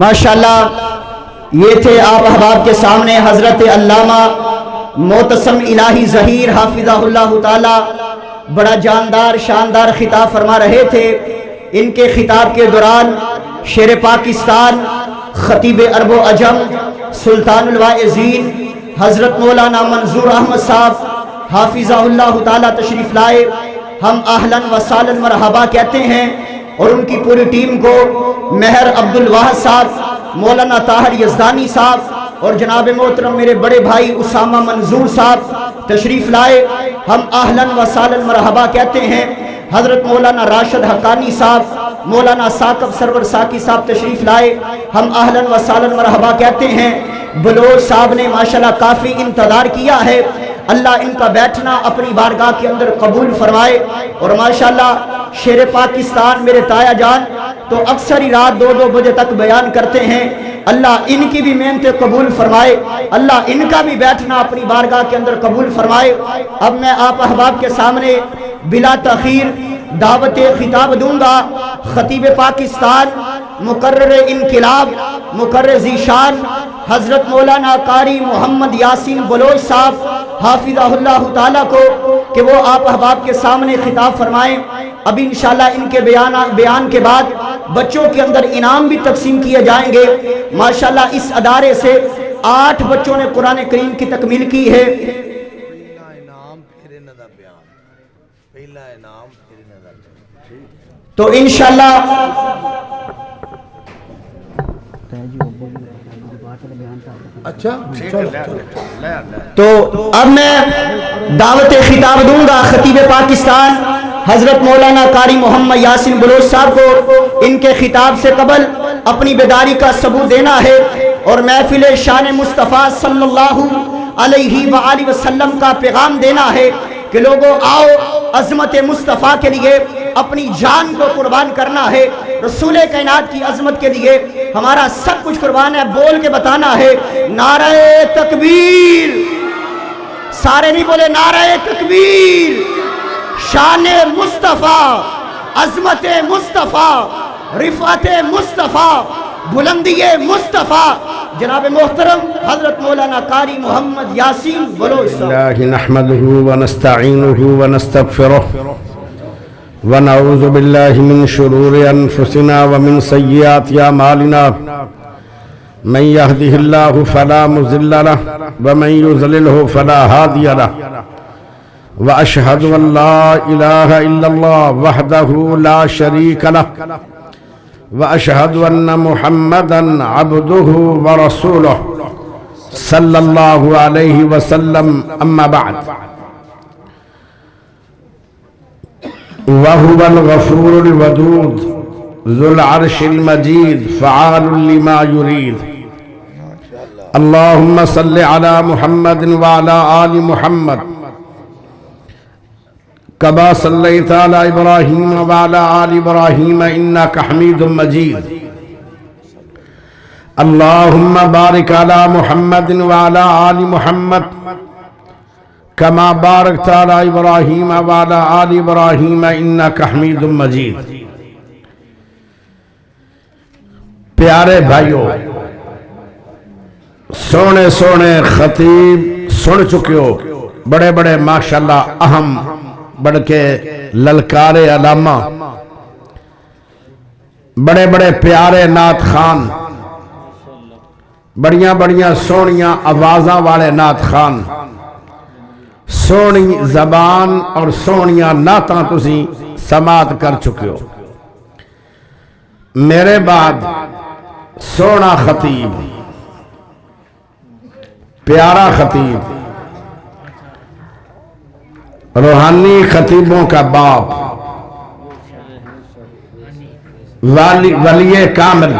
ماشاءاللہ یہ تھے آپ احباب کے سامنے حضرت علامہ معتصم الہی ظہیر حافظہ اللہ تعالی، بڑا جاندار شاندار خطاب فرما رہے تھے۔ ان کے خطاب کے دوران شیر پاکستان خطیب عرب و عجم سلطان الواعظین حضرت مولانا منظور احمد صاحب حافظہ اللہ تعالی تشریف لائے۔ ہم اہلاً و سہلاً مرحبا کہتے ہیں، اور ان کی پوری ٹیم کو مہر عبد الواحد صاحب، مولانا طاہر یزدانی صاحب اور جناب محترم میرے بڑے بھائی اسامہ منظور صاحب تشریف لائے۔ ہم اہلاً و سہلاً مرحبا کہتے ہیں۔ حضرت مولانا راشد حقانی صاحب، مولانا ثاقب سرور ساکی صاحب تشریف لائے۔ ہم اہلاً و سہلاً مرحبا کہتے ہیں۔ بلوچ صاحب نے ماشاءاللہ کافی انتظار کیا ہے، اللہ ان کا بیٹھنا اپنی بارگاہ کے اندر قبول فرمائے۔ اور ماشاءاللہ شیر پاکستان میرے تایا جان تو اکثر ہی رات 2 بجے تک بیان کرتے ہیں، اللہ ان کی بھی محنتیں قبول فرمائے، اللہ ان کا بھی بیٹھنا اپنی بارگاہ کے اندر قبول فرمائے۔ اب میں آپ احباب کے سامنے بلا تاخیر دعوت خطاب دوں گا۔ خطیب پاکستان مقرر انقلاب مقرر ذیشان حضرت مولانا قاری محمد یاسین بلوچ صاحب حافظہ اللہ تعالیٰ کو کہ وہ آپ احباب کے سامنے خطاب فرمائیں۔ ابھی انشاءاللہ ان کے بیان کے بعد بچوں کے اندر انعام بھی تقسیم کیے جائیں گے۔ ماشاءاللہ اس ادارے سے 8 بچوں نے قرآن کریم کی تکمیل کی ہے۔ تو انشاءاللہ تو اب میں دعوت خطاب دوں گا خطیب پاکستان حضرت مولانا قاری محمد یاسین بلوچ صاحب کو۔ ان کے خطاب سے قبل اپنی بیداری کا ثبوت دینا ہے اور محفل شان مصطفیٰ صلی اللہ علیہ وآلہ وسلم کا پیغام دینا ہے کہ لوگوں آؤ، عظمت مصطفیٰ کے لیے اپنی جان کو قربان کرنا ہے، رسول کائنات کی عظمت کے لیے ہمارا سب کچھ قربان ہے۔ بول کے بتانا ہے نعرہ تکبیر، سارے نہیں بولے نعرہ تکبیر، شان مصطفیٰ، عظمت مصطفیٰ، رفعت مصطفیٰ، بلندی مصطفیٰ۔ جناب محترم حضرت مولانا قاری محمد یاسین بلوچ صاحب۔ اللہ نحمده ونستعینه ونستغفره ونعوذ باللہ من شرور انفسنا ومن سیئات اعمالنا، من يهده الله فلا مضل له ومن يضلله فلا هادي له، واشهد ان لا اله الا الله وحده لا شريك له، واشهد ان محمدا عبده ورسوله صلی اللہ علیہ وسلم۔ اما بعد، وهو الغفور الودود ذو العرش المجید فعال لما يريد۔ اللهم صل على محمد وعلى آل محمد كما صليت على إبراهيم وعلى آل إبراهيم إنك حميد مجيد۔ اللهم بارك على محمد وعلى آل محمد كما باركت على إبراهيم وعلى آل إبراهيم إنك حميد مجيد۔ پیارے بھائیو، سونے سونے خطیب سن چکے ہو، بڑے بڑے ماشاءاللہ اہم بڑھ کے للکارے علامہ، بڑے بڑے پیارے نعت خان، بڑیاں بڑیاں سونیاں آوازاں والے نعت خان، سونی زبان اور سونیاں نعتاں تسی سماعت کر چکے ہو۔ میرے بعد سونا خطیب، پیارا خطیب، روحانی خطیبوں کا باپ، ولی کامل،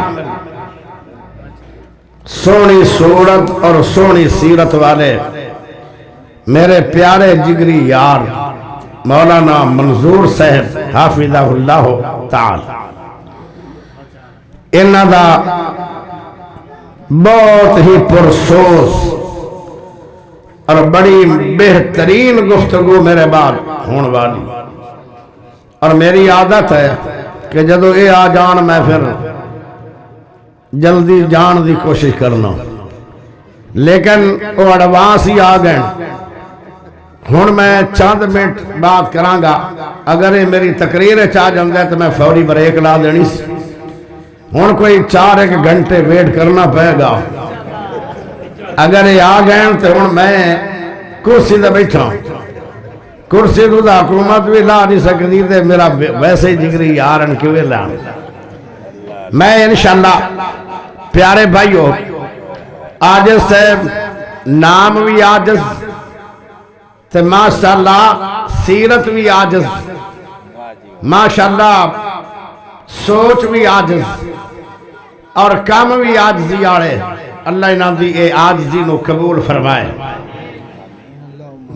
سونی صورت اور سونی سیرت والے میرے پیارے جگری یار مولانا منظور صاحب حافظہ اللہ تعالی، انہاں دا بہت ہی پرسوس اور بڑی بہترین گفتگو میرے بعد ہون والی، اور میری عادت ہے کہ جدو یہ آ جان میں پھر جلدی جان دی کوشش کرنا، لیکن وہ ایڈوانس ہی آ گئے۔ ہن میں چند منٹ بات کرانگا، اگر یہ میری تقریر چاہ جاندے تو میں فوری بریک لا دینی سی۔ ہن کوئی 4-1 گھنٹے ویٹ کرنا پائے گا۔ اگر یہ آ گئے تو ہن میں کرسی تے بیٹھا، کرسی تو حکومت بھی لا نہیں سکتی تے میرا ویسے ہی جگری یارن کیوں لا۔ میں انشاءاللہ پیارے بھائیو، عاجز سے نام بھی عاجز تے ماشاءاللہ سیرت بھی عاجز، ماشاءاللہ سوچ بھی عاجز اور کام بھی عاجزی آڑے۔ اللہ انہاں دی اے عاجزی نو قبول فرمائے۔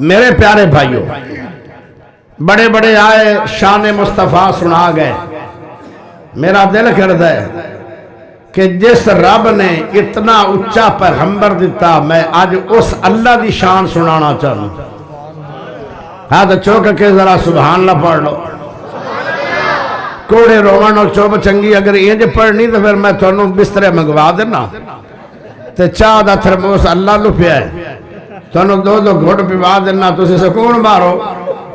میرے پیارے بھائیو، بڑے بڑے آئے شان مصطفیٰ سنا گئے۔ میرا دل کرتا ہے کہ جس رب نے اتنا اچھا پیغمبر دیتا، میں آج اس اللہ دی شان سنانا چاہوں۔ ہاں تو چوک کے ذرا سبحان اللہ پڑھ لو۔ کوڑے رومن اور چوب چنگی اگر اینج پڑھنی تو پھر میں تھانوں بسترے منگوا دینا تے چاہ دا تھرموس اللہ لو پیا ہے، تھانوں 2 گھٹ پیوا دینا، تسی سکون مارو۔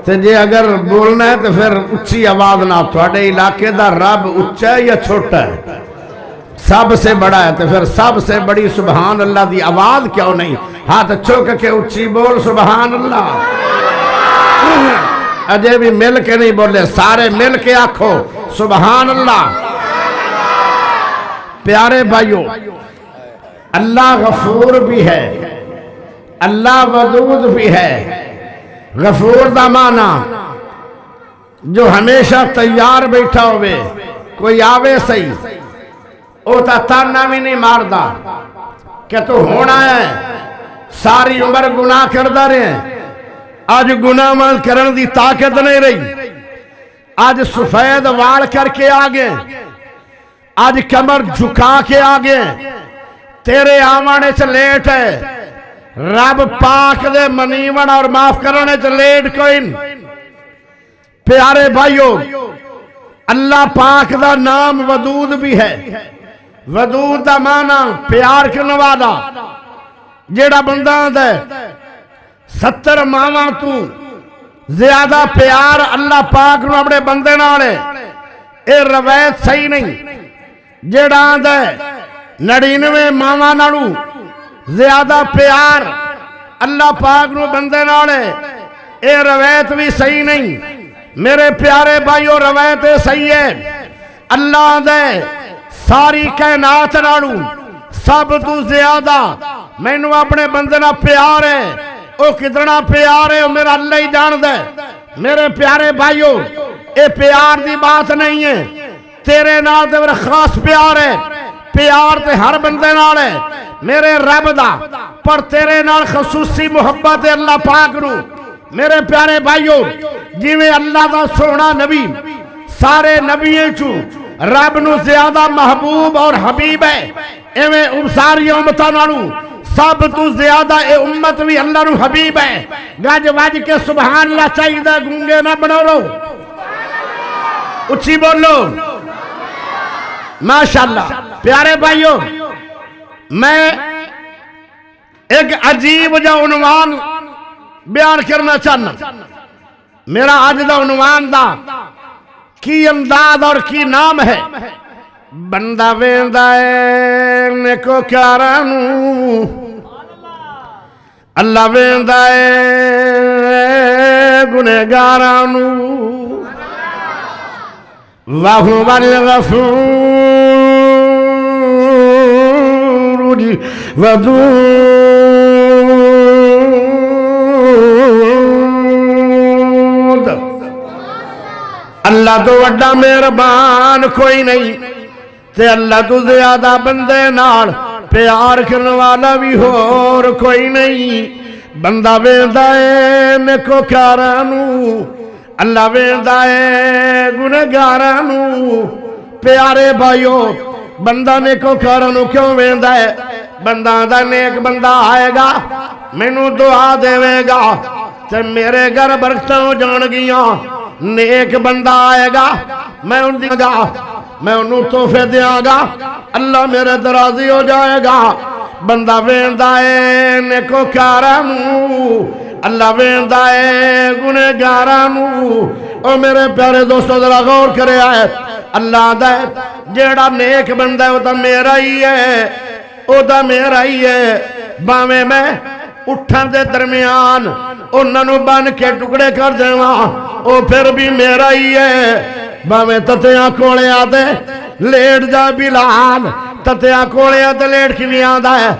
تے جے اگر بولنا ہے تو پھر اچھی آواز نہ، تھوڑے علاقے دا رب اچھا ہے یا چھوٹا ہے؟ سب سے بڑا ہے، تو پھر سب سے بڑی سبحان اللہ دی آواز کیوں نہیں؟ ہاتھ چوک کے اچھی بول سبحان اللہ۔ اجے بھی مل کے نہیں بولے، سارے مل کے آکھو سبحان اللہ۔ پیارے بھائیو، اللہ غفور بھی ہے، اللہ ودود بھی ہے۔ غفور دا معنی جو ہمیشہ تیار بیٹھا ہوئے، کوئی آوے صحیح او تا تانا بھی نہیں ماردا کہ تو ہونا ہے، ساری عمر گناہ کردہ رہے، آج گناہ مان کرن دی طاقت نہیں رہی، آج سفید وال کر کے آگے، آج کمر جھکا کے آگے، تیرے آوانے چھ لیٹ ہے، رب پاک دے منیون اور معاف کرنے چھ لیٹ کوئن۔ پیارے بھائیو، اللہ پاک دا نام ودود بھی ہے۔ ودود دا معنی پیار کرنے والا، جیڑا بندہ دے 70 ماواں تو زیادہ پیار اللہ پاک نو اپنے بندے نالے، اے روایت صحیح نہیں۔ جیڑا دے 99 ماواں نالو زیادہ پیار اللہ پاک نو بندے نالے، اے روایت بھی صحیح نہیں۔ میرے پیارے بھائیو، روایت صحیح ہے، اللہ دے ساری کائنات نالو سب تو زیادہ میں نو اپنے بندے نال پیار ہے۔ او کتنا پیار ہے میرا اللہ ہی جان دے۔ میرے پیارے بھائیو، اے پیار دی بات نہیں ہے، تیرے نال دے میرا خاص پیار ہے، پیار تے ہر بندے نال ہے میرے رب دا، پر تیرے نال خصوصی محبت ہے اللہ پاک نو۔ میرے پیارے بھائیو، جی میں اللہ دا سونا نبی سارے نبیوں چو رب نو زیادہ محبوب اور حبیب ہے، ایویں ساری امتاں نالوں سب تو زیادہ اے امت بھی اللہ نو حبیب ہے۔ گج وج کے سبحان اللہ چاہیے، گونگے نہ بنو لو، اچھی بولو ماشاءاللہ۔ پیارے بھائیو، میں ایک عجیب جا عنوان بیان کرنا چاہنا۔ میرا آج دا عنوان دا کی انداز اور کی نام ہے، بندہ ویندا اے نیکوکارانو، اللہ ویندا اے گنہگارانو، وَهُوَ الْغَفُورُ الْوَدُودُ۔ اللہ تو وڈا مہربان کوئی نہیں، تے اللہ تو زیادہ بندے نال پیار کرنے والا بھی اور کوئی نہیں۔ بندہ ویندا اے نیکوکارانو، اللہ ویندا اے گنہگارانو۔ پیارے بھائیو، بندہ نیکوکارانو کیوں ویندا ہے؟ بندہ دا نیک بندہ آئے گا، مینوں دعا دے گا تے میرے گھر برکتاں ہو جان گیاں۔ نیک بندہ آئے گا، میں ان دی گا میں انہوں تحفے دیاں گا اللہ میرے درازی ہو جائے گا بندہ ویندا ہے نیکوکاراں نوں اللہ ویندا ہے گنہگاراں نوں او میرے پیارے دوستو ذرا غور کرے آئے اللہ دا جیڑا نیک بندہ ہے وہ تا میرا ہی ہے او دا میرا ہی ہے باویں میں اٹھن دے درمیان انہاں نوں بن کے ٹکڑے کر دیواں او پھر بھی میرا ہی ہے باویں تتیاں کولے آدے لیٹ جا بلال تتیاں کولے آدے لیٹ کی آدھا ہے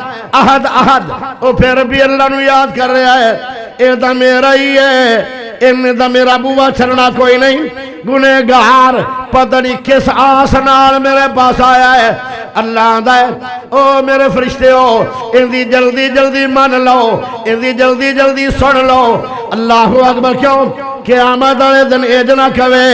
احد احد او پھر بھی اللہ نو یاد کر رہا ہے اے دا میرا ہی ہے انہیں دا میرا بوا چھڑنا کوئی نہیں گنہگار پتہ نہیں کس آس نال میرے پاس آیا ہے اللہ دا ہے او میرے فرشتے ہو ان دی جلدی جلدی مان لو ان دی جلدی جلدی سن لو اللہ اکبر کیوں قیامت والے دن اجنا کھوے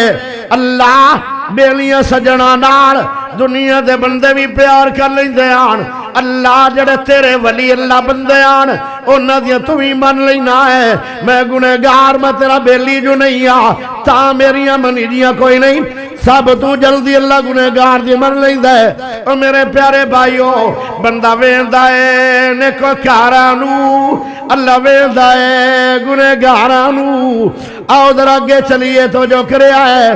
اللہ بیلیاں سجنا نال دنیا دے بندے بھی پیار کر لیندے آن اللہ جڑے تیرے ولی اللہ بندے آن انہاں دیاں تو بھی من لینا ہے میں گنہگار میں تیرا بیلی جو نہیں آ تا میریاں منیجیاں کوئی نہیں سب تو جلدی اللہ گنہگار دی من لیندہ ہے اور میرے پیارے بھائیو بندہ ویندہ ہے نیکوکاراں نوں اللہ ویندہ ہے گنہگاراں نوں آؤ در آگے چلیے تو جو کرے آئے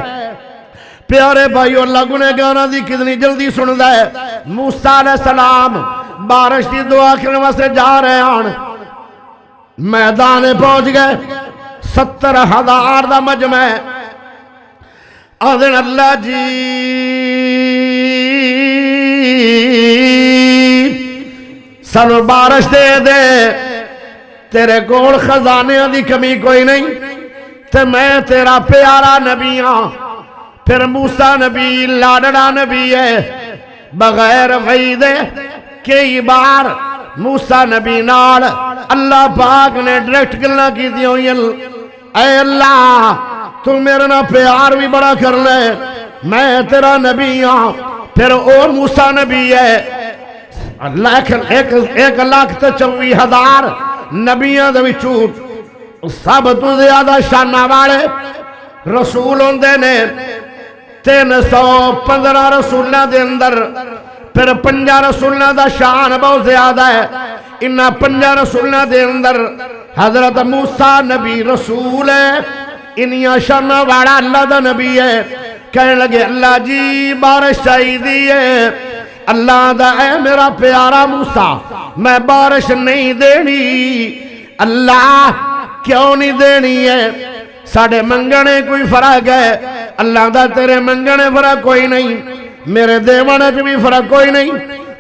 پیارے بھائیو اللہ گنہگاراں دی کتنی جلدی سن ہے موسیٰ علیہ السلام بارش دی دعا کرنے واسطے جا رہے ہیں میدان پہنچ گئے 70,000 دا مجمع آدھن اللہ جی سنو بارش دے دے تیرے گول خزانے دی کمی کوئی نہیں تے میں تیرا پیارا نبی ہاں پھر موسیٰ نبی لاڈڑا نبی ہے بغیر وعیدے کئی بار موسیٰ نبی نال اللہ پاک نے ڈائریکٹ گلنا کی دی ہوئی اے اللہ تو میرے نا پیار بھی بڑا کر لے میں تیرا نبی ہاں پھر او موسیٰ نبی ہے 1,24,000 نبیاں دے وچوں سب تو زیادہ شانہ والے رسول ہوندے نے 315 رسولہ دے اندر پھر 5 رسولہ دا شان بہت زیادہ ہے انہا 5 رسولہ دے اندر حضرت موسیٰ نبی رسول ہے انہا شان والا اللہ دا نبی ہے کہنے لگے اللہ جی بارش چاہی دی ہے اللہ دا اے میرا پیارا موسیٰ میں بارش نہیں دینی اللہ کیوں نہیں دینی ہے ساڑھے منگنے کوئی فرق ہے اللہ دا تیرے منگنے فرق کوئی نہیں میرے دیوانے بھی فرق کوئی نہیں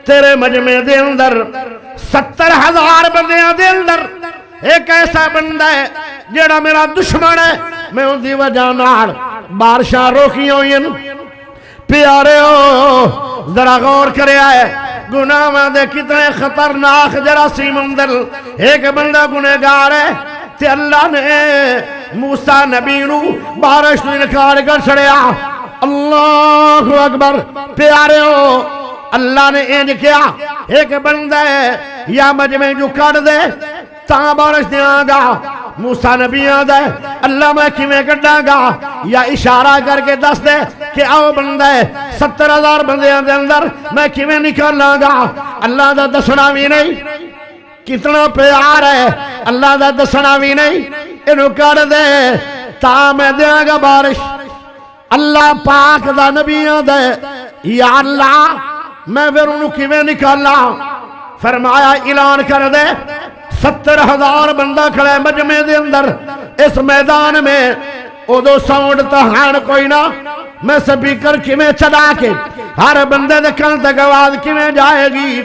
تیرے مجمع دے اندر 70,000 بندیاں دے اندر ایک ایسا بندہ ہے جیڑا میرا دشمن ہے میں ان دی وجہ نال بارشاں روکی ہوئی پیارے ہو ذرا غور کرے آئے گناہ دے کتنے خطرناک جراثیم اندر ایک بندہ گنہگار ہے تے اللہ نے موسیٰ نبی نو بارش تو انکار کر چھڑیا اللہ اکبر پیارے ہو اللہ نے انج کیا ایک بندہ ہے یا مجمع جو کر دے تاں بارش دیاں گا موسیٰ نبی آدھے اللہ میں کیویں کڈاں گا یا اشارہ کر کے دس دے کہ آؤ بندہ ہے 70,000 بندیاں دے اندر میں کیویں نکالاں گا اللہ دا دسنا بھی نہیں کتنا پیار ہے اللہ دا دسنا بھی نہیں انہوں کر دے تا میں دیاں گا بارش اللہ پاک دا نبی آدھے یا اللہ میں پھر انہوں کیویں نکالا فرمایا اعلان کر دے 70,000 بندہ کھڑے مجمع دے اندر اس میدان میں ادو ساؤنڈ تو ہان کوئی نہ میں سپیکر کیویں چلا کے ہر بندے دے کان تک آواز کیویں جائے گی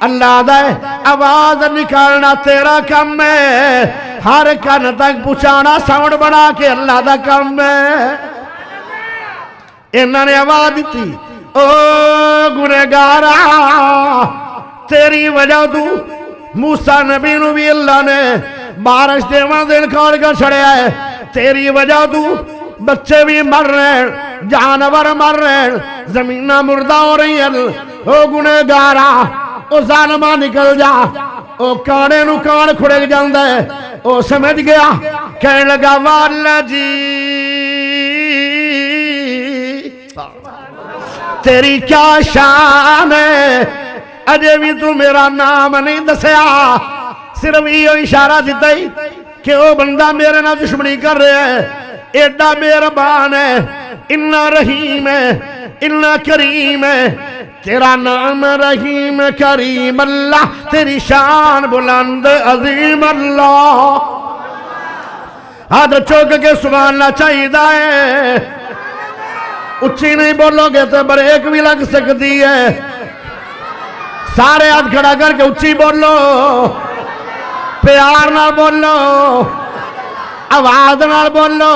اللہ دے آواز نکالنا تیرا کم ہے ہر کان تک پہنچانا ساؤنڈ بنا کے اللہ دا کم ہے انہوں نے آواز دیتی او گنہگارا تیری وجہ تو موسیٰ نبی نو بھی اللہ نے بارش دیوان دے انکار کر چھڑیا ہے تیری وجہ تو بچے بھی مر رہے ہیں جانور مر رہے ہیں زمینہ مردہ ہو رہی ہے او گنہگارا او ظالمہ نکل جا او کانے نو کان کھڑے جاندہ ہے او سمجھ گیا کہنے لگا واللہ جی تیری کیا شان ہے، اجے بھی تو میرا نام نہیں دسیا، صرف یہ اشارہ دیتا ہی کہ وہ بندہ میرے نہ دشمنی کر رہے ہے، ایڈا مہربان ہے، اتنا رحیم ہے، اتنا کریم ہے، تیرا نام رحیم کریم اللہ، تیری شان بلند عظیم اللہ۔ ہاتھ چوک کے سبحان اللہ چاہیے ہے، اچھی نہیں بولو گے تو بریک بھی لگ سکتی ہے، سارے ہاتھ کھڑا کر کے اچھی بولو، پیار نہ بولو، آواز نہ بولو،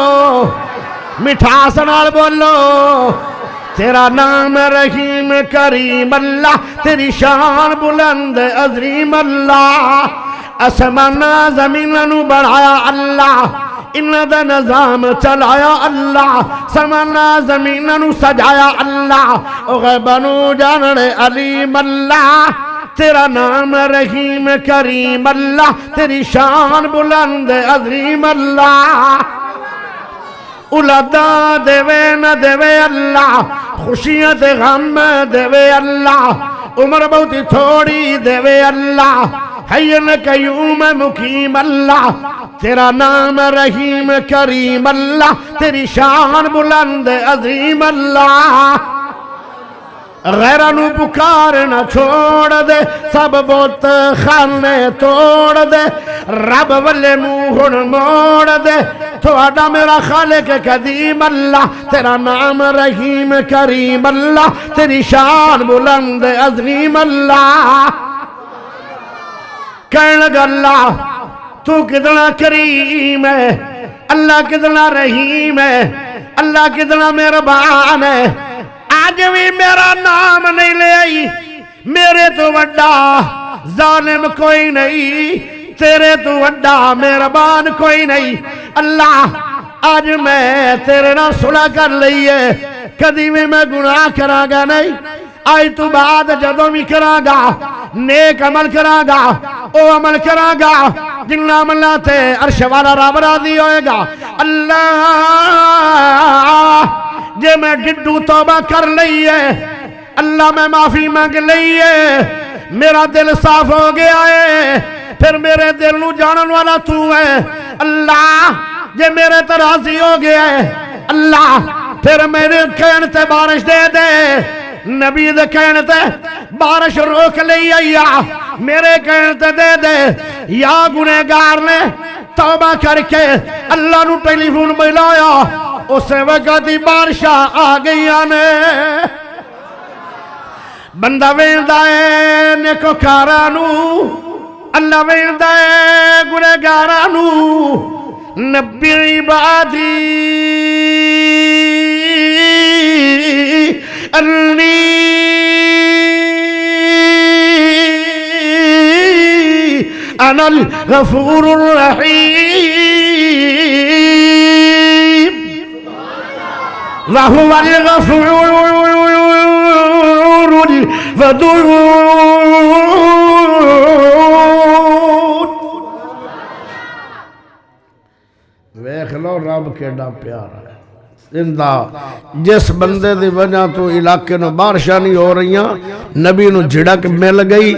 مٹھاس نہ بولو، تیرا نام رحیم کریم اللہ، تیری شان بلند عظیم اللہ۔ اسمان زمینوں بڑھایا اللہ، انہاں دا نظام چلایا اللہ، سمانا زمینوں سجایا اللہ، غیبانو جاننے علیم اللہ، تیرا نام رحیم کریم اللہ، تیری شان بلند عظیم اللہ۔ اولاداں دیوے نہ دیوے اللہ، خوشیاں تے غم دیوے اللہ، عمر بہتی تھوڑی دیوے اللہ، حیّن قیوم مقیم اللہ، تیرا نام رحیم کریم اللہ، تیری شان بلند عظیم اللہ۔ غیرانو پکارنا چھوڑ دے، سب بوت خانے توڑ دے، رب والے منہ موڑ دے، تھوڑا میرا خالق قدیم اللہ، تیرا نام رحیم کریم اللہ، تیری شان بلند عظیم اللہ۔ کہنے لگا اللہ تو کتنا کریم ہے، اللہ کتنا رحیم ہے، اللہ کتنا مہربان ہے، آج بھی میرا نام نہیں لے آئی، میرے تو وڈا ظالم کوئی نہیں، تیرے تو وڈا مہربان کوئی نہیں، اللہ آج میں تیرے نہ صلح کر لئیے، کدی میں گناہ کراں گا نہیں، آئی تو بعد جدوں بھی کراں گا، نیک عمل کراں گا، او عمل کراں گا جنہ عملہ تے عرش والا رب راضی ہوئے گا۔ اللہ جے میں ڈڈو توبہ کر لئیے، اللہ میں معافی مانگ لئیے، میرا دل صاف ہو گیا ہے، پھر میرے دل نو جانن والا تو ہے، اللہ جے میرے تراضی ہو گیا ہے، اللہ پھر میرے کہن تے بارش دے دے، نبی دے کہن تے بارش روک لئیے، میرے کہن تے دے دے، یا گنہگار نے توبہ کر کے اللہ نو ٹیلی فون ملایا، اسے وقت بارشاں آ گئی آنے، بندہ ویندہ ہے نیکوکارانو، اللہ ویندہ ہے گنہگارانو، نبی عبادی انی انا الغفور الرحیم، وهو الغفور الودود۔ ویکھ لو رب کیڈا پیارا ہے، جس بندے دی وجہ تو علاقے نو بارشاں نہیں ہو رہی ہیں، نبی نو جھڑک مل گئی،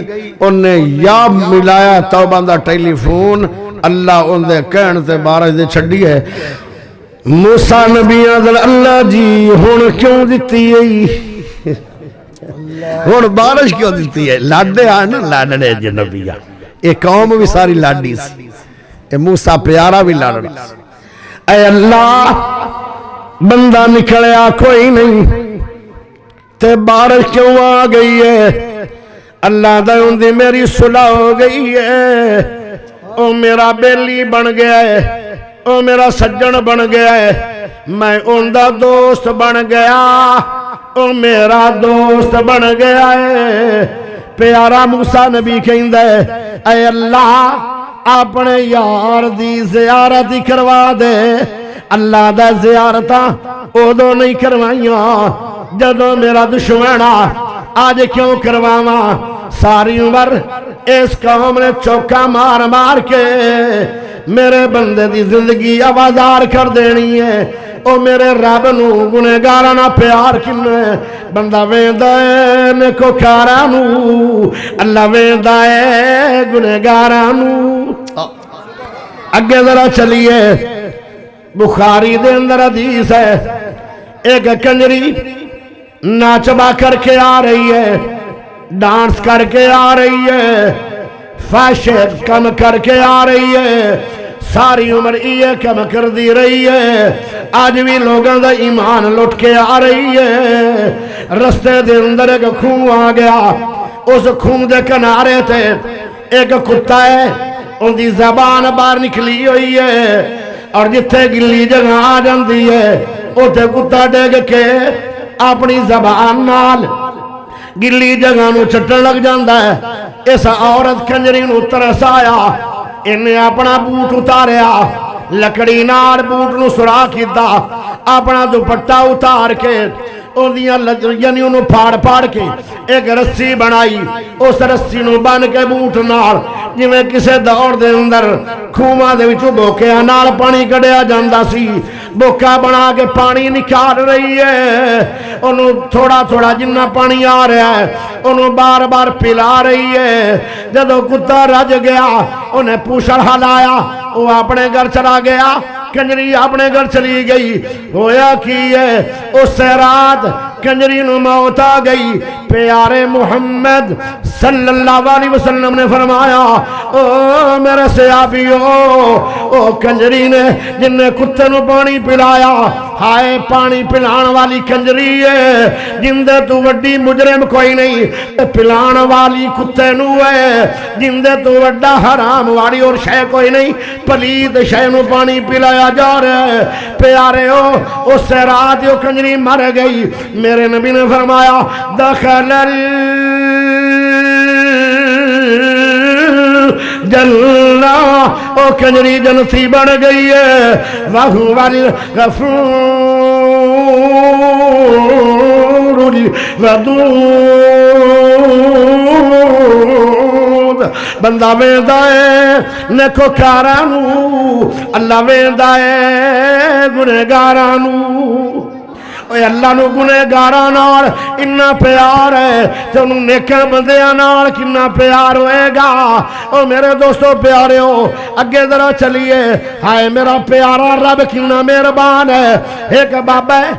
انہیں یا ملایا توبہ دا ٹیلی فون، اللہ ان دے کہن تے بارش دے چھڑی ہے۔ موسیٰ نبی آدھر اللہ جی ہون کیوں دیتی ہے، ہون بارش کیوں دیتی ہے، لاڈے آئے نا لاڈے جنبیہ، ایک قوم بھی ساری لاڈی سی، اے موسیٰ پیارا بھی لاڈا سی۔ اے اللہ بندہ نکلیا کوئی نہیں تے بارش کیوں آ گئی ہے، اللہ دے اندھی میری صلح ہو گئی ہے، او میرا بیلی بن گیا ہے، او میرا سجن بن گیا ہے، میں اندھا دوست بن گیا، او میرا دوست بن گیا ہے۔ پیارا موسیٰ نبی کہندہ ہے اے اللہ اپنے یار دی زیارت کروا دے، اللہ دا زیارتاں ادو نہیں کروائیاں جدو میرا دشمنا، آج کیوں کرواواں، ساری عمر اس قوم نے چوکا مار مار کے میرے بندے دی زندگی آوازار کر دینی ہے، او میرے رب نو گنہگاراں نال پیار کنا ہے بندہ ویندا ہے نیکوکاراں نو اللہ ویندا ہے گنہگاراں نو اگے ذرا چلیے بخاری دے اندر حدیث ہے ایک کنجری ناچبا کر کے آ رہی ہے ڈانس کر کے آ رہی ہے فحش کم کر کے آ رہی ہے ساری عمر یہ کم کر دی رہی ہے آج بھی لوگوں دا ایمان لٹ کے آ رہی ہے رستے دے اندر ایک خون آ گیا اس خون دے کنارے تے ایک کتا ہے ان دی زبان باہر نکلی ہوئی ہے اور جتھے گلی جگہ آ جاندی ہے اوتھے کتا ڈگ کے اپنی زبان نال گلی جگہ نو چٹن لگ جاندا ہے اس عورت کنجری نو ترس آیا انہیں اپنا بوٹ اتاریا لکڑی نال بوٹ نو سوراخ کیتا اپنا دوپٹہ اتار کے یعنی انہوں پھاڑ کے ایک رسی بنائی اس رسی نو بن کے بوٹ نال جویں کسے دور دے اندر کھوواں دے وچوں بوکیاں نال پانی کڈیا جاندا سی بوکا بنا کے پانی نکال رہی ہے انہوں تھوڑا تھوڑا جنہ پانی آ رہا ہے انہوں بار بار پلا رہی ہے جدو کتا رج گیا انہیں پوچھڑ ہلایا وہ اپنے گھر چلا گیا کنجری اپنے گھر چلی گئی ہویا کی ہے اس رات کنجری نو موت آ گئی پیارے محمد صلی اللہ علیہ وسلم نے فرمایا او میرے صحابیو او کنجری نے جن نے کتے نو پانی پلایا ہائے پانی پلان والی کنجری ہے جن دے تو وڈی مجرم کوئی نہیں پلان والی کتے نو ہے جن دے تو وڈا حرام والی اور شے کوئی نہیں پلید شے نو پانی پلایا جا رہا ہے پیارے ہو اس سے رات یو کنجری مر گئی میرے نبی نے فرمایا دخل جنہ او کنجری جنتی بن گئی ہے وَهُوَ الْغَفُورُ الْوَدُودُ بندہ ویندا ہے نیکوکاراں نو اللہ ویندا ہے گنہگاراں نو اے اللہ نو گنہگاراں نال اتنا پیار ہے تے انہوں نیکاں بندیاں نال کتنا پیار ہوئے گا او میرے دوستو پیارے ہو اگے ذرا چلیے ہائے میرا پیارا رب کتنا مہربان ہے ایک بابا ہے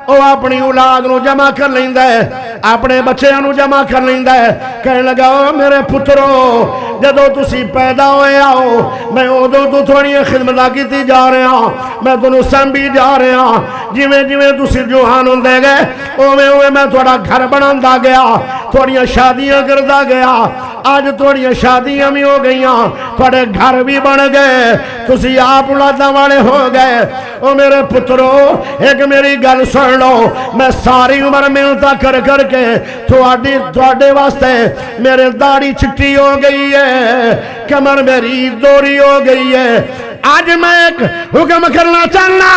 او اپنی اولاد نو جمع کر لیندا ہے اپنے بچیاں نو جمع کر لیندا ہے کہنے لگا او میرے پترو جدو تسی پیدا ہوئے آؤ میں ادو تو تھوڑی خدمتاں کیتی جا رہے ہاں میں تنوں سمبھی جا رہے ہاں جویں جویں تسی جوان ہوندے گئے اوویں اوویں میں تھوڑا گھر بناندا گیا تھوڑیاں شادیاں کردا گیا آج تھوڑیاں شادیاں بھی ہو گئیاں تھوڑے گھر بھی بن گئے تسی آپ اولاداں والے ہو گئے او میرے پترو ایک میری گل سن لو میں ساری عمر محنت کر کر کے تھوڑے واسطے میرے داڑھی چٹی ہو گئی ہے کمر میری دوری ہو گئی ہے آج میں ایک حکم کرنا چاہنا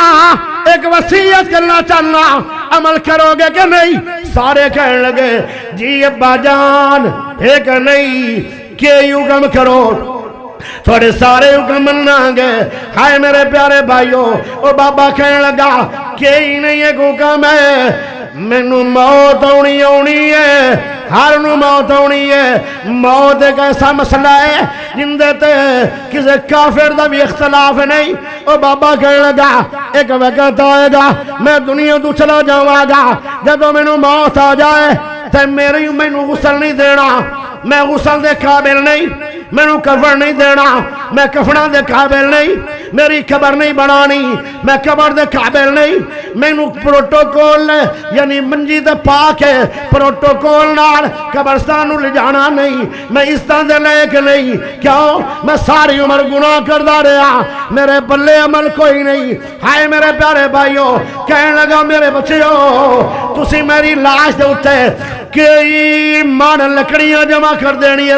ایک وصیت کرنا چاہنا عمل کرو گے کہ نہیں سارے کہنے لگے جی ابا جان ایک نہیں کہ حکم کرو تھوڑے سارے حکم مننا گے ہائے میرے پیارے بھائیو او بابا کہنے لگا کہ ہی نہیں ایک حکم ہے مینوں موت آنی ہے ہر نو موت آنی ہے موت ایک ایسا مسئلہ ہے جن دیتے کسی کافر دا بھی اختلاف نہیں او بابا کہنے لگا ایک وقت آئے گا میں دنیا تو چلا جاؤں گا جب مینوں موت آ جائے تو مینوں غسل نہیں دینا میں غسل دے قابل نہیں مینوں کفن نہیں دینا میں کفنا دے قابل نہیں میری قبر نہیں بنانی میں قبر دے قابل نہیں مینوں پروٹوکول یعنی منجی دے پاک ہے پروٹوکول نال قبرستان نو لے جانا نہیں میں اس طرح دے لے کے نہیں کیوں میں ساری عمر گناہ کردا رہا میرے بلے عمل کوئی نہیں ہائے میرے پیارے بھائیو کہنے لگا میرے بچیو تسی میری لاش دے اوتے کئی من لکڑیاں جمع کر دینی ہے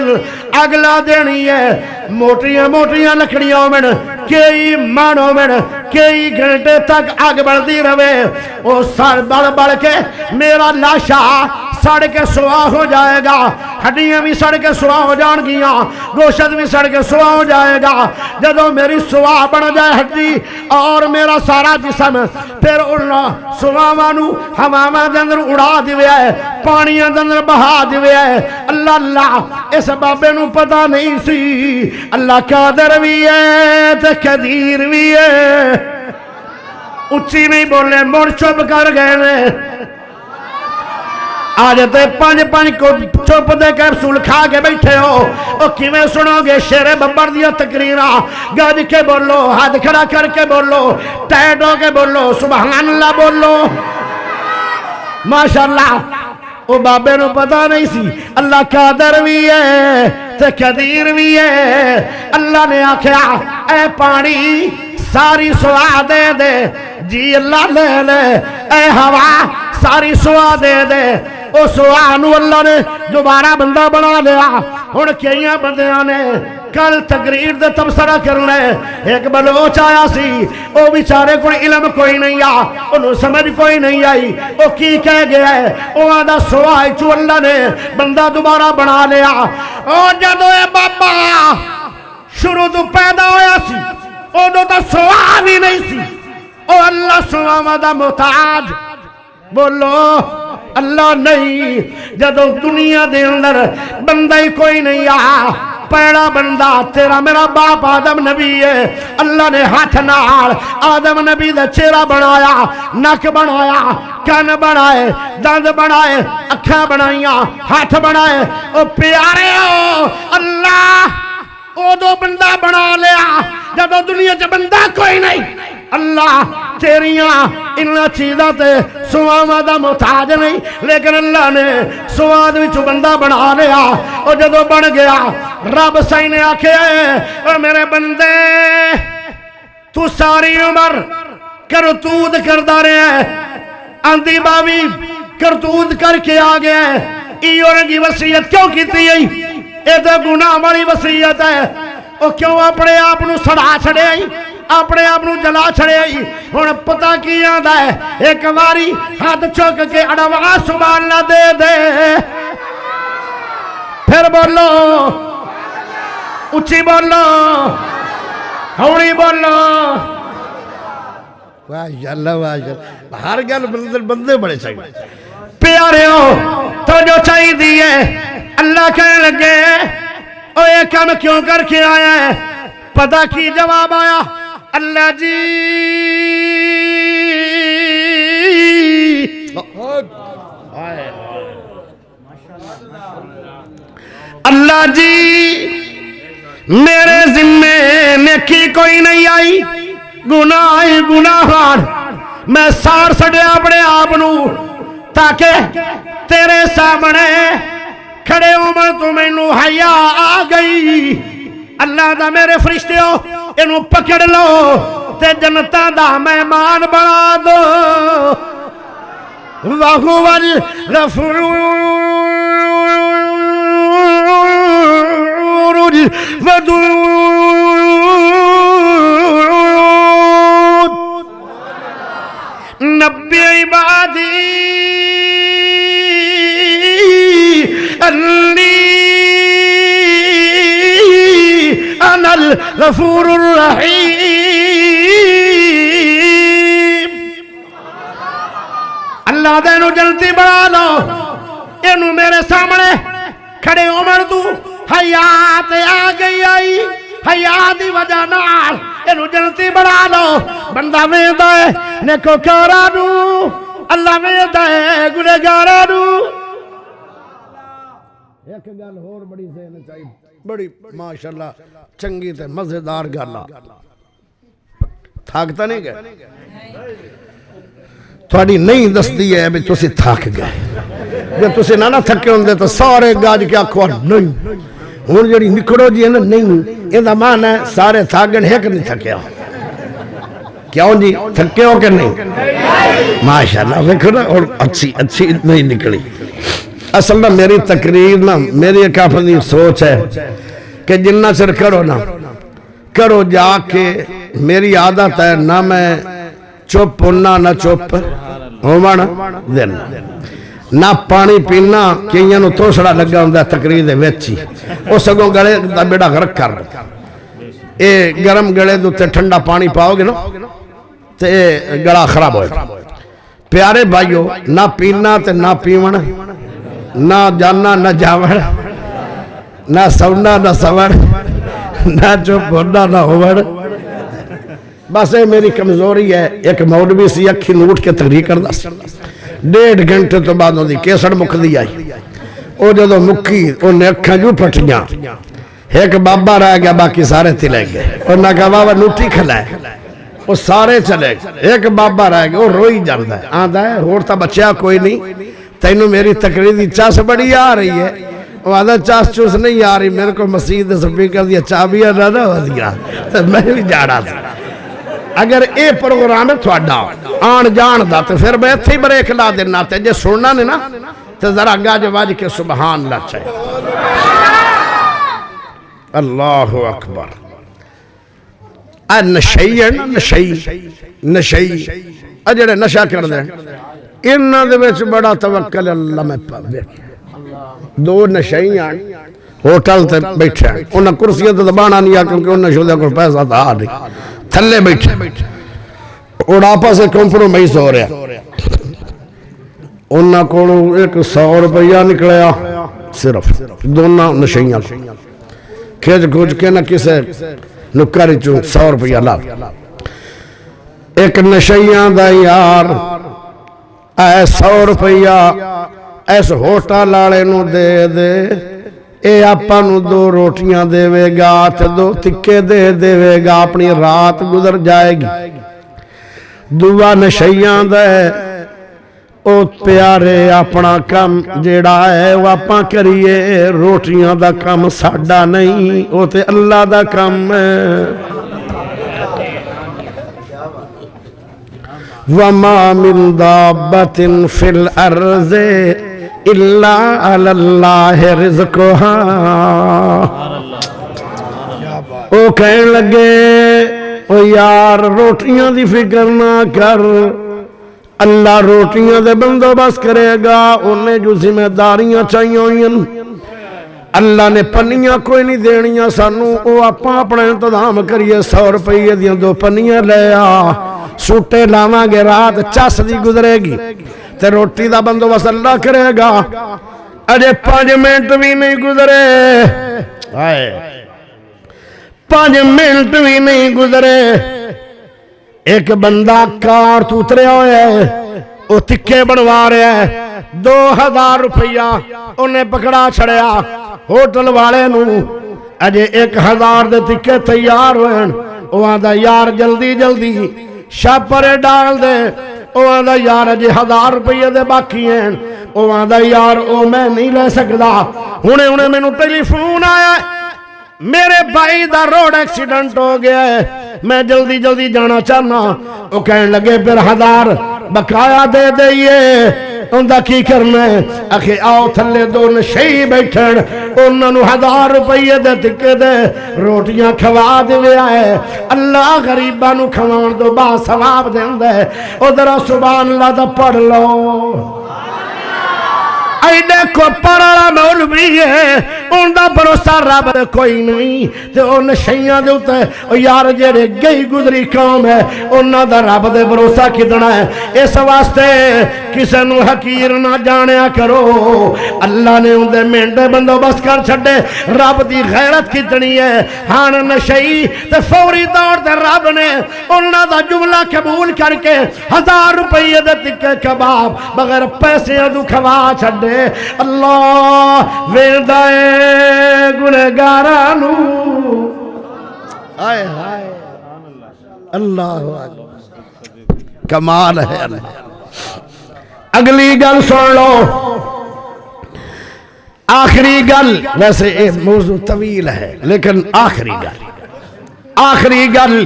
اگلا دینی ہے موٹیاں موٹیاں لکڑیاں ہومن کئی من ہومن کئی گھنٹے تک آگ بڑھتی رہے وہ سڑ بڑھ بڑھ کے میرا لاشا سڑ کے سوا ہو جائے گا ہڈیاں بھی سڑ کے سوا ہو جان گیاں گوشت بھی سڑ کے سوا ہو جائے گا جدو میری سوا بن جائے ہڈی اور میرا سارا جسم پھر پھر انہاں سواواں ہواواں دے اندر اڑا دیویا ہے، پانیاں دے اندر بہا دیویا ہے۔ اللہ اللہ اس بابے نو پتہ نہیں سی اللہ قادر بھی ہے تے قدیر بھی ہے۔ اچھی نہیں بولے، مڑ چپ کر گئے نے۔ آج تے پانچ کو چپ دے کیپسول کھا کے بیٹھے ہو، او کیویں سنو گے شیر ببر دیا تقریراں؟ گج کے بولو، ہاتھ کھڑا کر کے بولو، ٹائٹ ہو کے بولو، سبحان اللہ بولو۔ ماشاءاللہ او بابے نو پتہ نہیں سی اللہ قادر بھی ہے تے قدیر بھی ہے۔ اللہ نے آکھیا اے پانی ساری سوا دے دے، جی اللہ لے لے۔ اے ہوا ساری سوا دے دے، او سوانو اللہ نے دوبارہ بندہ بنا لیا۔ ہن کئیاں بندیاں نے کل تقریر دے تبصرہ کرنا ہے۔ ایک بلوچ آیا سی، او بیچارے کو علم کوئی نہیں آ، انہوں سمجھ کوئی نہیں آئی، او کی کہہ گیا ہے؟ او آدھا سوائی چو اللہ نے بندہ دوبارہ بنا لیا۔ او جدو اے بابا شروع تو پیدا ہویا سی، او دو تا سوا بھی نہیں سی۔ او اللہ سوا دا محتاج بولو اللہ نہیں۔ جدو دنیا دے اندر بندہ ہی کوئی نہیں آ، پہلا بندہ تیرا میرا باپ آدم نبی ہے۔ اللہ نے ہاتھ نال آدم نبی دا چہرہ بنایا، نک بنایا، کان بنائے، دند بنائے، اکھاں بنائیاں، ہاتھ بنائے۔ او پیارے ہو اللہ او دو بندہ بنا لیا جدو دنیا چ بندہ کوئی نہیں۔ اللہ تیریاں انہاں چیزاں تے سواواں دا محتاج نہیں، لیکن اللہ نے سواد وچ بندہ بنا لیا۔ او جدو بن گیا رب سائیں نے آکھے اے میرے بندے تو ساری عمر کرتوت کردا رہیا ہے، آندھی باوی کرتوت کر کے آ گیا ہے، ایو رنگی وصیت کیوں کیتی ہے؟ اے تے گناہ والی وصیت ہے۔ او کیوں اپنے آپ نو سڑا چھڑے آئی، اپنے آپ نو جلا چھڑے آئی؟ ہن پتہ کی آندا ہے؟ ایک واری ہاتھ چوک کے اڑوا سبحان اللہ دے دے، پھر بولو اچھی بولو ہوڑی بولو۔ ماشاءاللہ ماشاءاللہ، ہر گل بندے بڑے چاہیے۔ پیارے ہو تو جو چاہیے دیئے اللہ کہنے لگے او یہ کام کیوں کر کے آیا ہے؟ پتہ کی جواب آیا؟ اللہ جی اللہ جی میرے ذمے نیکی کوئی نہیں آئی، گناہ ہی گناہگار میں سار سڑے اپنے آپ نو تاکہ تیرے سامنے کھڑے عمر تو میں نو حیا آ گئی۔ اللہ دا میرے فرشتے ہو انہوں پکڑ لو تے جنتاں دا مہمان بنا دو۔ وَهُوَ الْغَفُورُ الْوَدُودُ نبی عبادی انی انا الغفور الرحیم۔ اللہ دے نو جنتی بنا لو، اینو میرے سامنے کھڑے عمر تو حیات آ گئی آئی، حیات دی وجہ نال اینو جنتی بنا لو۔ بندہ ویندا ہے نیکوکاراں نو، اللہ ویندا ہے گنہگاراں نو۔ ایک گل ہور بڑی ذہن چاہیے، بڑی ماشاءاللہ چنگی تے مزیدار گل آ، تھکتا نہیں گئے؟ تھوڑی نہیں دستی ہے بھی تسی تھک گئے۔ جب تسی نہ تھکے ہوندے تو سارے گاج کے آکھو نہیں، ہن جڑی نکڑو جی ہے نا نہیں، یہ دا معنی ہے سارے تھاگن ایک نہیں تھکیا۔ کیوں جی تھکے ہو کہ نہیں؟ ماشاءاللہ دیکھو نا، اور اچھی نہیں نکلی۔ اصل میں میری تقریر نا، میری ایک اپنی سوچ ہے کہ جنہ چر کرو نا کرو جا کے، میری عادت ہے نہ میں چپ ہونا نہ چپ ہونا دینا، نہ پانی پینا کئیاں نو توسڑا لگا ہوندا تقریر دے وچ ہی، او سگوں گلے دا بیڑا غرق کر اے گرم گلے دے تے ٹھنڈا پانی پاؤ گے نا تے گلا خراب ہوئے. پیارے بھائیو نہ پینا تے نہ پیون، نہ جانا نہ جاون، نہ سونا نہ سوڑ، نہ چپ ہونا نہ ہوڑ. بس یہ میری کمزوری ہے. ایک مولوی سی اکھی نوٹ کے تقریر کردا سی، 1.5 گھنٹے تو بعد دی کیسڑ مکدی آئی. وہ جدو مکی انہیں اکھاں جو پھٹیاں، ایک بابا رہ گیا باقی سارے تلے گئے. انہاں کہا بابا نوٹی کھلائے، وہ سارے چلے گئے. ایک بابا رہ گیا، وہ روئی جاندا ہے، آندا ہے اور تا بچیا کوئی نہیں، تینوں میری تقریر دی چاس بڑی آ رہی ہے. وہ آدھا چاس چوس نہیں آ رہی، میرے کو مسجد سپیکر دیا چابیاں نہ ودیا تو میں بھی جاڑا تھا. اگر اے پروگرام ہے تھوڑا آن جان دا تو پھر میں اتھے بریک لا دینا تے جے سننا نے نا تو ذرا گاج واج کے سبحان اللہ چاہیے. اللہ اکبر. نشئی ہے نا، نشئی جڑے نشہ کر دیں انہاں دے وچ بڑا توکل اللہ میں پاوے. 2 نشئی آن ہوٹل تے بیٹھے ہیں، انہاں کرسیاں تے دبانا نہیں آ کیونکہ انہاں شودہ کو پیسہ تھا نہیں، تھلے بیٹھے اور آپس سے کمپرومائز ہو رہا. انہاں کو 100 روپیہ نکلیا صرف دونوں نشیاں کھیج کھوج کے نہ کسے نکاری چون 100 روپیہ لا. ایک نشیاں دا یار اے 100 روپیہ ایس ہوٹل والے نو دے دے، اے آپا نو 2 روٹیاں دے وے گا تے 2 تکے دے دے وے گا، اپنی رات گزر جائے گی. دعا نشیاں دے او پیارے اپنا کم جیڑا ہے وہ آپاں کریے، روٹیاں دا کم ساڈا نہیں، او تے اللہ دا کم ہے. وَمَا مِن دَابَّةٍ فِي الْأَرْضِ إِلَّا عَلَى اللَّهِ رِزْقُهَا. او کہنے لگے او یار روٹیاں دی فکر نہ کر، اللہ روٹیاں دے بندوبست کرے گا. انہیں جو ذمہ داریاں چاہیے ہوئیں، اللہ نے پنیاں کوئی نہیں دینیاں سانوں، او اپنا اپنا انتظام کریے. 100 روپیے دیاں 2 پنیاں لے آ، سوٹے لاواں گے، رات چس دی گزرے گی تے روٹی دا بندوبست اللہ کرے گا. اجے 5 منٹ بھی نہیں گزرے، 5 منٹ بھی نہیں گزرے، ایک بندہ کار تو اترے ہوئے وہ تکے بنوا رہے ہیں. 2000 روپیہ انہیں پکڑا چھڑیا. ہوٹل والے نو اجے 1000 دے تکے تیار ہوئے، وہ آدھا یار جلدی جلدی شاپرے ڈال دے. وہ آدھا یار اجے 1000 روپیہ دے باقی ہیں. وہ آدھا یار او میں نہیں لے سکدا، انہیں میں نو ٹیلی فون آیا میرے بھائی دا روڈ ایکسیڈنٹ ہو گیا ہے، میں جلدی جلدی جانا چاہنا. وہ کہنے لگے پھر 1000 بقایا دے دئیے. اندہ کی کرنا ہے اکھے آؤ تھلے 2 نشئی بیٹھن، انہوں نے 1000 روپیے دے تکے دے روٹیاں کھوا دے آئے. اللہ غریباں نو کھوان دو با ثواب دیندے. ادھر سبحان اللہ دا پڑھ لو. ایڈے کو پڑھا مولوی ہے، ان دا بھروسہ رب کوئی نہیں. تے او نشیاں دے اوتے او یار جڑے گئی گزری قوم ہے انہاں دا رب دے بھروسہ کتنا ہے. اس واسطے کسے نو حقیر نہ جانیا کرو. اللہ نے ان دے مینڈے بندوبست کر چھڈے. رب دی غیرت کتنی ہے. ہاں نشئی تے فوری طور تے رب نے انہاں دا جملہ قبول کر کے 1000 روپیے دے تکے کباب بغیر پیسے دو کھوا چھڈے. اللہ ویندا اے گنہگاراں نو. ہائے ہائے اللہ کمال ہے. اگلی گل سن لو، آخری گل. ویسے یہ موضوع طویل ہے لیکن آخری گل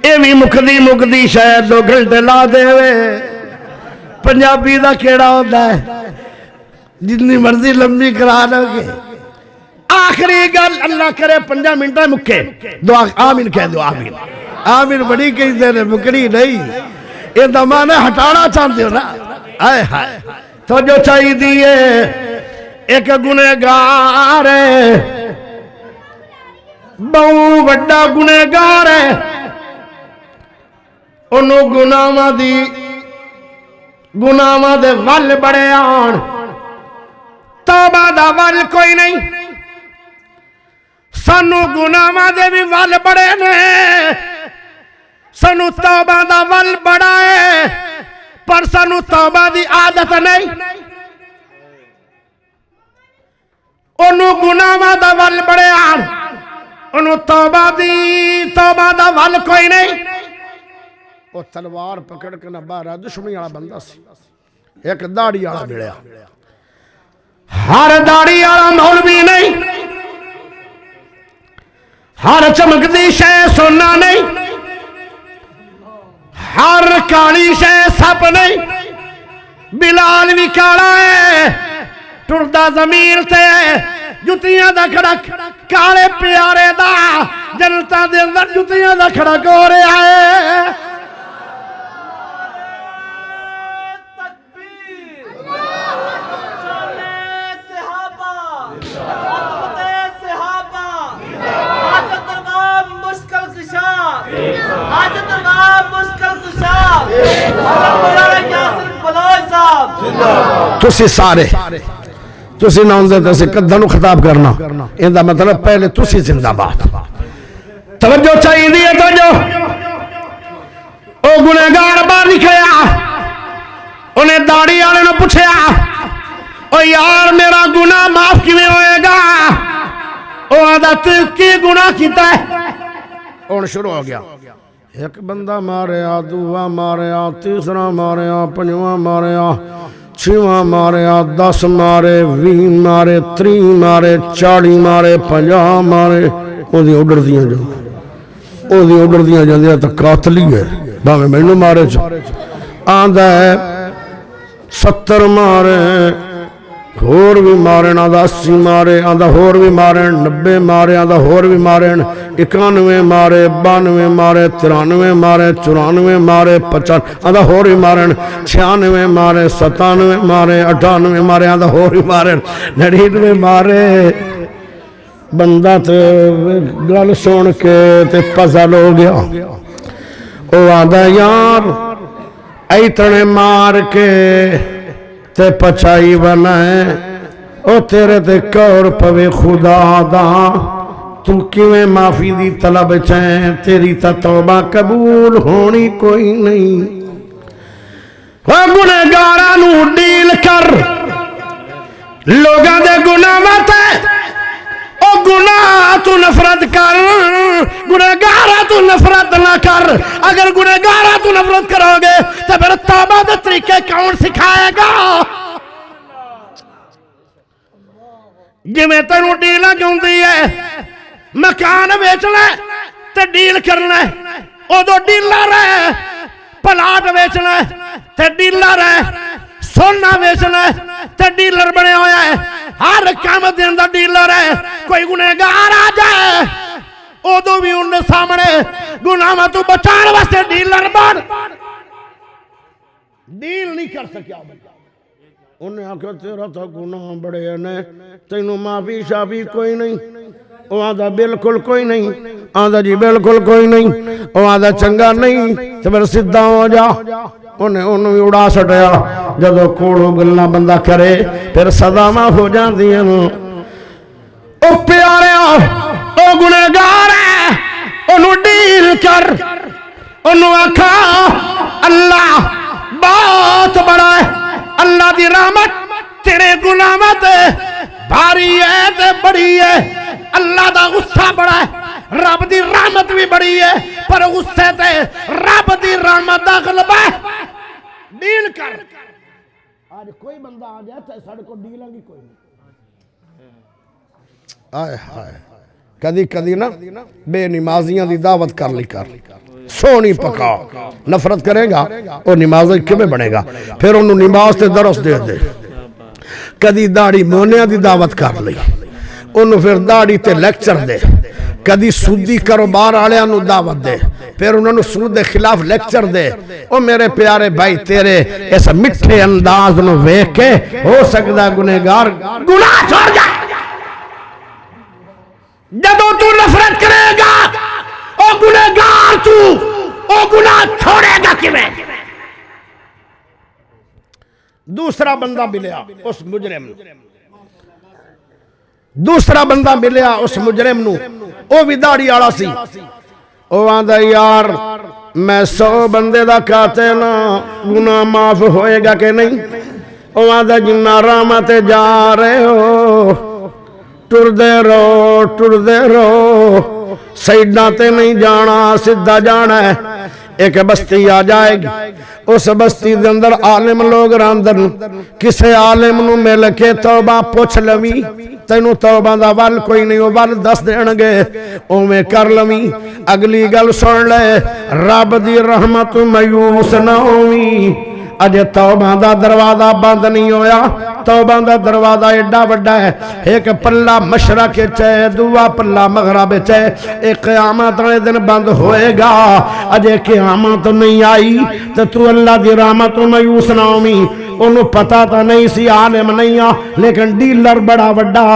یہ بھی مکدی شاید 2 گھنٹے لا دے. پنجابی دا کیڑا ہوتا ہے جتنی مرضی لمبی کرا لو گے. آخری گل اللہ کرے 5 منٹ مکے. دعا آمین کہہ دو. آمین آمین بڑی کہتے ہیں مکڑی نہیں. یہ دمانے ہٹانا چاہتے ہو نا. آئے ہائے تو جو چاہیے دیئے ایک گنہگار ہے، بہو بڑا گنہگار ہے. انہوں گناہاں دے ول بڑے آن توبہ دا ول کوئی نہیں سانو گناہاں دے بھی ول بڑے نے سانو توبہ دا ول بڑا ہے پر سانو توبہ دی عادت نہیں انہوں گناہاں دا ول بڑے آن انہوں توبہ دا ول کوئی نہیں وہ تلوار پکڑ کے نہ باہر دشمنی والا بندہ سی ایک داڑھی والا ملیا ہر داڑھی والا مولوی نہیں ہر چمکدی شے سونا نہیں ہر کالی شے سپ نہیں بلال بھی کالا ہے ٹردا زمین تے جتیاں دا کھڑک کالے پیارے دا جنتا دے اندر جتیاں دا کھڑک ہو رہا ہے تسی سارے تسی ناؤں دے سے قدنو خطاب کرنا اندہ مطلب پہلے تسی زندہ بات توجہ چاہیے دیئے توجہ او گنہگار باہر نکلیا انہیں داڑھی آنے نے پوچھیا او یار میرا گناہ معاف کیویں ہوئے گا او عادت کی گناہ کیتا ہے اور شروع ہو گیا ایک بندہ ماریا دوہ ماریا تیسرا ماریا پنجواں ماریا چھواں ماریا 10 مارے 20 مارے 30 مارے 40 مارے 50 مارے او دی اوڈر دیاں جاندیاں تو قاتلی ہے باہمیں میں نے مارے آندہ ہے 70 مارے ہور بھی مارن آندہ 80 مارے آندہ ہور بھی مارن 90 مارے آندہ ہور بھی مارن 91 مارے 92 مارے 93 مارے 94 مارے 95 آندہ ہور بھی مارن 96 مارے 97 مارے 98 مارے آندہ ہور بھی مارن 99 مارے بندہ تے گل سن کے تے پزل ہو گیا او آندہ یار ایتنے مار کے تے پچائی بنائے او تیرے تے کور پوے خدا دا تو کیویں معافی دی طلب چاہیں تیری تا توبہ قبول ہونی کوئی نہیں او گنہگاراں نو ڈیل کر لوگاں دے گناہ تے او گناہ تو نفرت کر گنہگارہ تو نفرت نہ کر اگر گنہگارہ تو نفرت کرو گے تو پھر توبہ دے طریقے کون سکھائے گا جمیں تینوں ڈیلہ کیوں دی ہے مکان بیچنا ہے تے ڈیل کرنا ہے او دو ڈیلر ہے پلاٹ بیچنا ہے تے ڈیلر ہے سونا بیچنا ہے تے ڈیلر بنے ہویا ہے ہر کام دے اندر ڈیلر ہے کوئی گنہگار آ جائے او دو بھی انہیں سامنے گناہ تو بچان واسے ڈیلر بڑھ ڈیل نہیں کر سکیا انہیں آکھا تیرا تھا گناہ بڑے ہیں تینوں معافی شافی کوئی نہیں او آدھا بالکل کوئی نہیں آدھا جی بالکل کوئی نہیں او آدھا چنگا نہیں تو پھر صدہ ہو جا انہیں بھی اڑا سٹیا جدو کوڑو گلنا بندہ کرے پھر صدامہ ہو جان دیا او پیارے او گنہگار ہے انہوں ڈیل کر انہوں آکھا اللہ بہت بڑا ہے اللہ دی رحمت تیرے گناہت بھاری ہے تے بڑی ہے اللہ دا غصہ بڑا ہے رب دی رحمت بھی بڑی ہے پر غصے تے رب دی رحمت دا غلبہ ہے ڈیل کر آج کوئی بندہ آ جاتا ہے ساڑھے کو ڈیلیں گی کوئی نہیں آئے ہائے کدی کدی نا بے نمازیاں دی دعوت کر لی کر سونی پکا نفرت کرے گا اور نمازیں کیوں بنے گا پھر انہوں نماز تے درس دے دے کدی داڑھی مونیاں دی دعوت کر لی انہوں پھر داڑھی تے لیکچر دے کدی سودی کاروبار آلیاں نو دعوت دے پھر انہوں نے سود دے خلاف لیکچر دے او میرے پیارے بھائی تیرے ایسا مٹھے انداز نو ویک کے ہو سکتا گنہگار گناہ چھوڑ جائے جدو تو نفرت کرے گا او گنہگار تو او گناہ چھوڑ چھوڑے گا کیویں؟ دوسرا بندہ ملیا اس مجرم نو، دوسرا بندہ ملیا اس مجرم نو، او بھی داڑھی والا سی، او آندا یار میں 100 بندے دا قاتل ہاں، گناہ معاف ہوئے گا کہ نہیں؟ او آندا جنہ راما تے جا رہے ہو ٹردے رہو، سائیڈاں تے نہیں جانا، سدھا جانا ہے۔ ایک بستی آ جائے گی، اس بستی دے اندر عالم لوگ راندن، کسے عالم نو مل کے توبہ پوچھ لوی، تینوں توبہ دا ول کوئی نہیں، وہ ول دس دین گے، اوویں کر لوی۔ اگلی گل سن لے، رب دی رحمت مایوس نہ ہووی، اجے توبہ دا دروازہ بند نہیں ہویا، توبہ دا دروازہ ایڈا وڈا ہے، ایک پلہ مشرق ہے، دوسرا پلہ مغرب ہے، ایک قیامت والے دن بند ہوئے گا۔ اجے قیامت نہیں آئی تو اللہ دی رحمت مایوس نہ ہووی۔ انہوں پتہ تا نہیں سی، عالم نہیں آ، لیکن ڈیلر بڑا وڈا،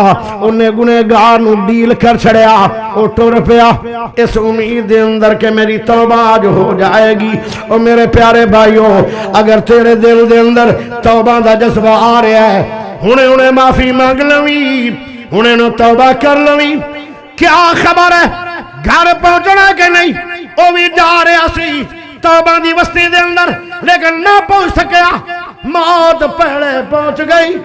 انہیں گنہگار نو ڈیل کر چھڑیا، او ٹر پیا اس امید دے اندر کہ میری توبہ آج ہو جائے گی۔ اور میرے پیارے بھائیو، اگر تیرے دل دے اندر توبہ دا جذبہ آ رہا ہے، انہیں معافی مانگ لوی، انہیں نو توبہ کر لوی، کیا خبر ہے گھر پہنچنا کہ نہیں؟ او بھی جا رہا سی توبہ دی وستی دے اندر، لیکن نہ پہنچ سکیا، موت پہلے پہنچ گئی۔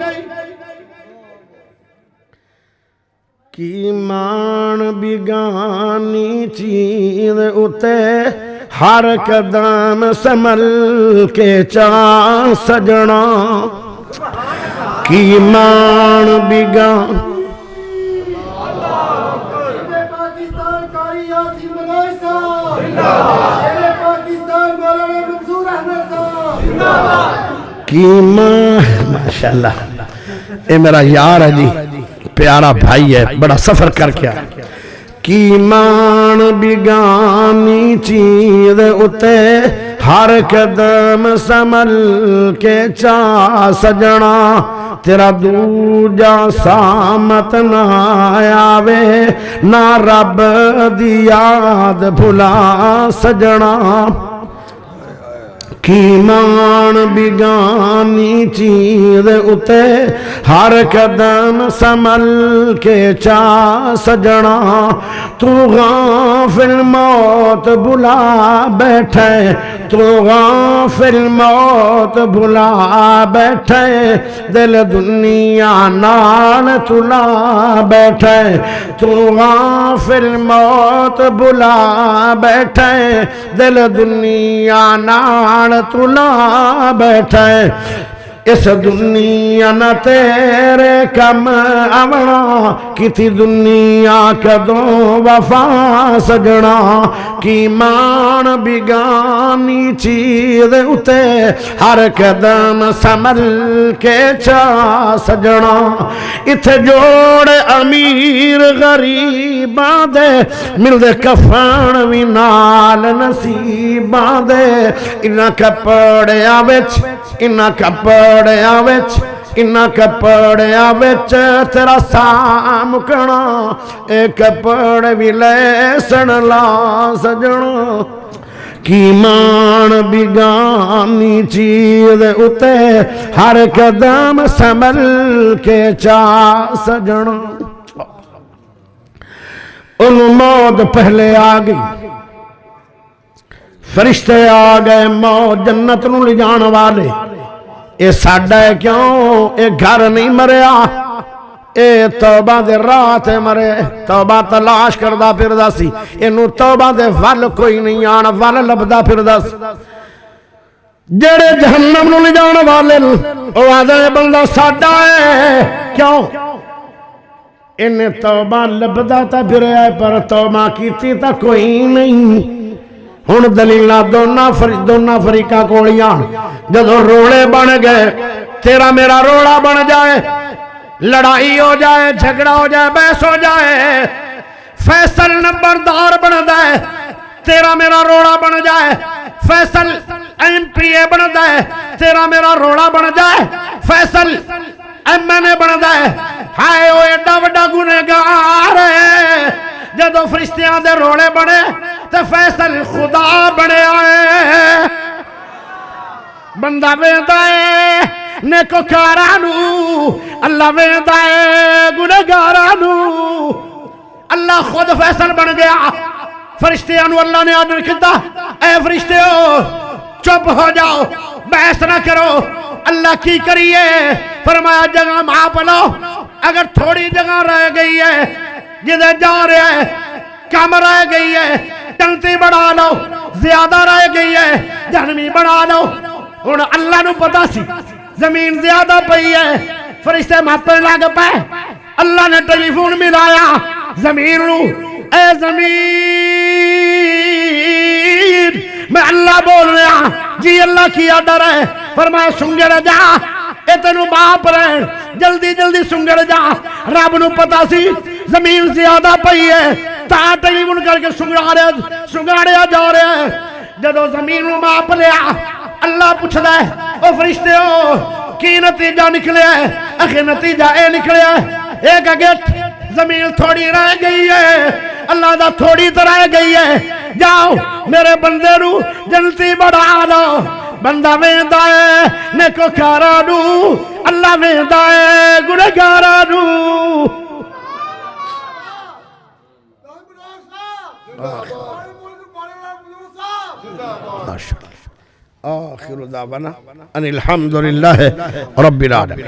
کی مان بیگانی چیز اتے ہر قدم سنبھل کے چاں سجنا، کی مان بیگان کی ماں، ماشاءاللہ اے میرا یار ہے جی، پیارا بھائی ہے، بڑا سفر کر کے آیا۔ کی مان بیگانی چیز اتے ہر قدم سنبھل کے چاہ سجنا، تیرا دوجا سامت نہ آوے، نہ رب دی یاد بھلا سجنا، کی مان بیگانی چیز اتے ہر قدم سنبھل کے چاہ سجنا، تو غافل موت بھلا بیٹھے، تو غافل موت بھلا بیٹھے، دل دنیا نال تلا بیٹھے، تو غافل موت بھلا بیٹھے، دل دنیا نال تلا بیٹھے، اس دنیا نہ تیرے کم آونا، کتی دنیا کدوں وفا سجنا، کی مان بیگانی چیز اتے ہر قدم سنبھل کے چاہ سجنا، اتھے جوڑ امیر غریباں دے، مل دے کفن وی نال نصیباں دے، انہاں کپڑیاں وچ، انہاں کپڑیاں وچ، انہاں کپڑیاں وچ تیرا سامکنا، اے کپڑے وی لیسن لا سجنا، کی مان بیگانی چیز اتے ہر قدم سنبھل کے چاہ سجنا۔ انہوں موت پہلے آ گئی، فرشتے آ گئے، موت جنت نو لے جان والے، اے ساڈا ہے کیوں؟ اے گھر نہیں مریا، اے توبہ دے راہ تے مرے، توبہ تلاش کردا پھردا سی، اینو توبہ دے ول کوئی نہیں آنا، ول لبدا پھردا سی۔ جڑے جہنم نو لے جان والے او آدھے بندہ ساڈا ہے کیوں؟ انہیں توبہ لبدا تا پھریا ہے، پر توبہ کیتی تا کوئی نہیں۔ ہن دلیلہ دونہ فریقہ کوڑیاں، جدو روڑے بن گئے، تیرا میرا روڑا بن جائے، لڑائی ہو جائے، جھگڑا ہو جائے، بحث ہو جائے، فیصل نمبردار بن جائے، تیرا میرا روڑا بن جائے، فیصل ایم پی اے بن جائے، تیرا میرا روڑا بن جائے، فیصل ایم این اے بن جائے، ہائے وہ ایڈا وڈا گنہگار ہے، جدو فرشتیاں دے روڑے بنے، تے فیصل خدا بنے آئے بندہ ویندا ہے نیکوکاراں نوں اللہ ویندا ہے گنہگاراں نوں اللہ خود فیصل بن گیا فرشتیاں نوں اللہ نے آرڈر کیتا اے فرشتیو چپ ہو جاؤ بحث نہ کرو اللہ کی کریے فرمایا جگہ معاف لو اگر تھوڑی جگہ رہ گئی ہے جدھر جا رہے ہیں کم رہ گئی ہے جنتی بڑھا لو زیادہ رہ گئی ہے جہنمی بڑھا لو ہن اللہ نو پتا سی زمین زیادہ پئی ہے فرشتے ماپن لگ پے اللہ نے ٹیلی فون ملایا زمین نو اے زمین میں اللہ بول رہا جی اللہ کیا ڈر ہے فرمایا سنگڑ جا اے تینو باپ رہے جلدی جلدی سنگڑ جا رب نو پتا سی زمین زیادہ پئی ہے تا ٹیلی فون کر کے سنگاڑیا جا رہا ہے جدو زمین نو ماپ لیا اللہ پوچھدا ہے او فرشتے ہو کی نتیجہ نکلے ہے اخی نتیجہ اے نکلے ہے ایک اگت زمین تھوڑی رہ گئی ہے اللہ دا تھوڑی تو رہ گئی ہے جاؤ میرے بندے نو جنتی بڑھا لو بندہ ویندا ہے نیکوکاراں نوں اللہ ویندا ہے گنہگاراں نوں آخر دعوانا ان الحمدللہ رب العالمین